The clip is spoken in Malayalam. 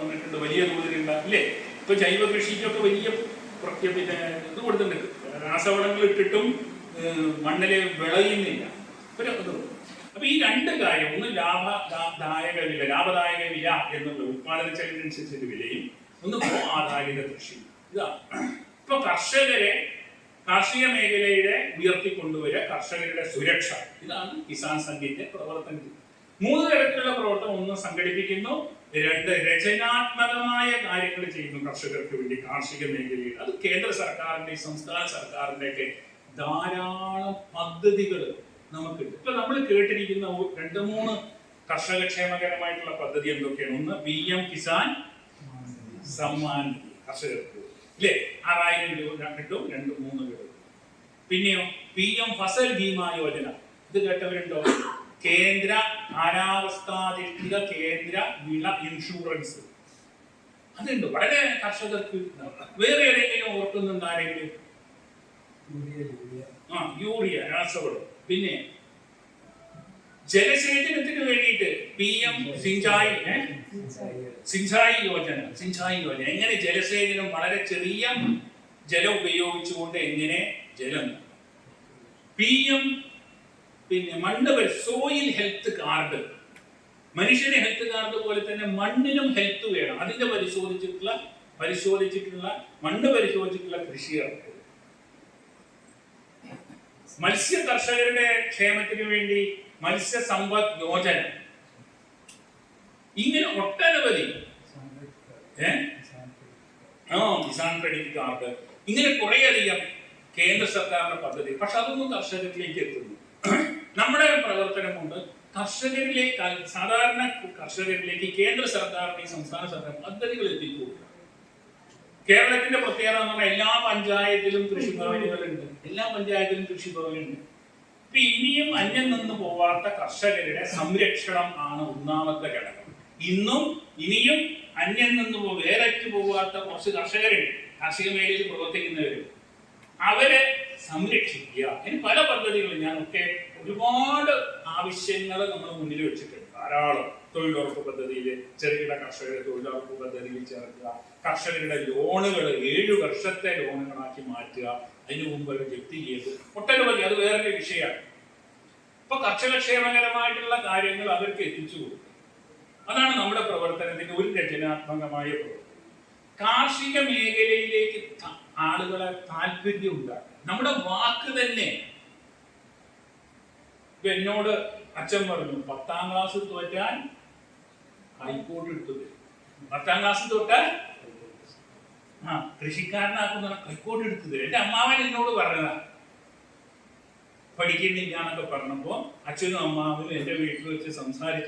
വന്നിട്ടുണ്ട്, വലിയ തോതിലുണ്ട് അല്ലേ? ഇപ്പൊ ജൈവ കൃഷിക്കൊക്കെ വലിയ പിന്നെ ഇത് കൊടുത്തിട്ടുണ്ട്. രാസവളങ്ങൾ ഇട്ടിട്ടും മണ്ണില് വിളയുന്നില്ല. അപ്പൊ ഈ രണ്ട് കാര്യം, ഒന്ന് ലാഭദായക വില എന്നുള്ള ഉത്പാദന ചെലവിനനുസരിച്ച് വിലയും, ഒന്ന് ആധാരിത കൃഷി. ഇതാണ് ഇപ്പൊ കാർഷിക മേഖലയുടെ ഉയർത്തിക്കൊണ്ടുവരിക, കർഷകരുടെ സുരക്ഷ. ഇതാണ് കിസാൻ സംഘിന്റെ പ്രവർത്തനം. 3 തരത്തിലുള്ള പ്രവർത്തനം. ഒന്ന് സംഘടിപ്പിക്കുന്നു, 2 രചനാത്മകമായ കാര്യങ്ങൾ ചെയ്യുന്നു കർഷകർക്ക് വേണ്ടി കാർഷിക മേഖലയിൽ. അത് കേന്ദ്ര സർക്കാരിന്റെ സംസ്ഥാന സർക്കാരിന്റെ ഒക്കെ ധാരാളം പദ്ധതികൾ നമുക്കുണ്ട്. ഇപ്പൊ നമ്മൾ കേട്ടിരിക്കുന്ന 2-3 കർഷക ക്ഷേമകരമായിട്ടുള്ള പദ്ധതി എന്തൊക്കെയാണ്? ഒന്ന് PM കിസാൻ സമ്മാൻ കർഷകർക്ക് അല്ലേ, 6000 രൂപ കിട്ടും, 2-3 കിട്ടും. പിന്നെയോ PM ഫസൽ ബീമാ യോജന, ഇത് കേട്ടവരുണ്ടോ? കേന്ദ്ര കാലാവസ്ഥാധിഷ്ഠിത കേന്ദ്ര വിള ഇൻഷുറൻസ്, അതുണ്ട്. വളരെ കർഷകർക്ക്. വേറെ ഏതെങ്കിലും ഓർക്കുന്നുണ്ട് ആരെങ്കിലും? യൂറിയ, രാസവളം. പിന്നെ ജലസേചനത്തിന് വേണ്ടിയിട്ട് PM സിഞ്ചായി യോജന. എങ്ങനെ ജലസേചനം, വളരെ ചെറിയ ജലം ഉപയോഗിച്ചുകൊണ്ട് എങ്ങനെ ജലം. PM പിന്നെ മണ്ണ് സോയിൽ ഹെൽത്ത് കാർഡ്. മനുഷ്യന് ഹെൽത്ത് കാർഡ് പോലെ തന്നെ മണ്ണിനും ഹെൽത്ത് വേണം. അതിന്റെ പരിശോധിച്ചിട്ടുള്ള മണ്ണ് പരിശോധിച്ചിട്ടുള്ള കൃഷിയിറക്കുക. മത്സ്യ കർഷകരുടെ ക്ഷേമത്തിന് വേണ്ടി മത്സ്യസമ്പദ് യോജന. ഇങ്ങനെ ഒട്ടനവധി കിസാൻ ക്രെഡിറ്റ് കാർഡ്, ഇങ്ങനെ കുറേയധികം കേന്ദ്ര സർക്കാരിന്റെ പദ്ധതി. പക്ഷെ അതൊന്നും കർഷകരിലേക്ക് എത്തുന്നു. നമ്മുടെ പ്രവർത്തനം കൊണ്ട് കർഷകരിലേക്ക്, സാധാരണ കർഷകരിലേക്ക് കേന്ദ്ര സർക്കാരിന്റെ സംസ്ഥാന സർക്കാർ പദ്ധതികൾ എത്തിക്കുക. കേരളത്തിന്റെ പ്രത്യേകത എന്ന് പറഞ്ഞാൽ എല്ലാ പഞ്ചായത്തിലും കൃഷിഭവനുകളുണ്ട്. ഇപ്പൊ ഇനിയും അന്യം നിന്ന് പോവാത്ത കർഷകരുടെ സംരക്ഷണം ആണ് ഒന്നാമത്തെ ഘടകം. ഇനിയും അന്യം നിന്ന് വേറെറ്റ് പോവാത്ത കുറച്ച് കർഷകരുണ്ട്, കാർഷിക മേഖലയിൽ പ്രവർത്തിക്കുന്നവരും. അവരെ സംരക്ഷിക്കുക. ഇനി പല പദ്ധതികളും, ഞാനൊക്കെ ഒരുപാട് ആവശ്യങ്ങൾ നമ്മൾ മുന്നിൽ വെച്ചിട്ടുണ്ട്. ധാരാളം തൊഴിലുറപ്പ് പദ്ധതിയിൽ ചെറുകിട കർഷകരെ തൊഴിലുറപ്പ് പദ്ധതിയിൽ ചേർക്കുക, കർഷകരുടെ ലോണുകൾ 7 വർഷത്തെ ലോണുകളാക്കി മാറ്റുക, അതിനു മുമ്പ് ജപ്തി ചെയ്ത് ഒട്ടനവധി. അത് വേറൊരു വിഷയമാണ്. ഇപ്പൊ കർഷകക്ഷേമകരമായിട്ടുള്ള കാര്യങ്ങൾ അവർക്ക് എത്തിച്ചു കൊടുക്കുക. അതാണ് നമ്മുടെ പ്രവർത്തനത്തിന്റെ ഒരു രചനാത്മകമായ പ്രവർത്തനം. കാർഷിക മേഖലയിലേക്ക് ആളുകളെ താല്പര്യം ഉണ്ടാക്കുക. നമ്മുടെ വാക്ക് തന്നെ. എന്നോട് അച്ഛൻ പറഞ്ഞു, 10ാം ക്ലാസ് തോറ്റാൻ ഹൈക്കോർട്ട് എടുത്തത്. 10ാം ക്ലാസ് തോറ്റാൽ കൃഷിക്കാരനാക്കുന്ന ഹൈക്കോർട്ട് എടുത്തത്. എന്റെ അമ്മാവൻ എന്നോട് പറഞ്ഞതാ. പഠിക്കുന്നില്ല എന്നൊക്കെ പറഞ്ഞപ്പോ അച്ഛനും അമ്മാവനും എന്റെ വീട്ടിൽ വെച്ച് സംസാരിച്ച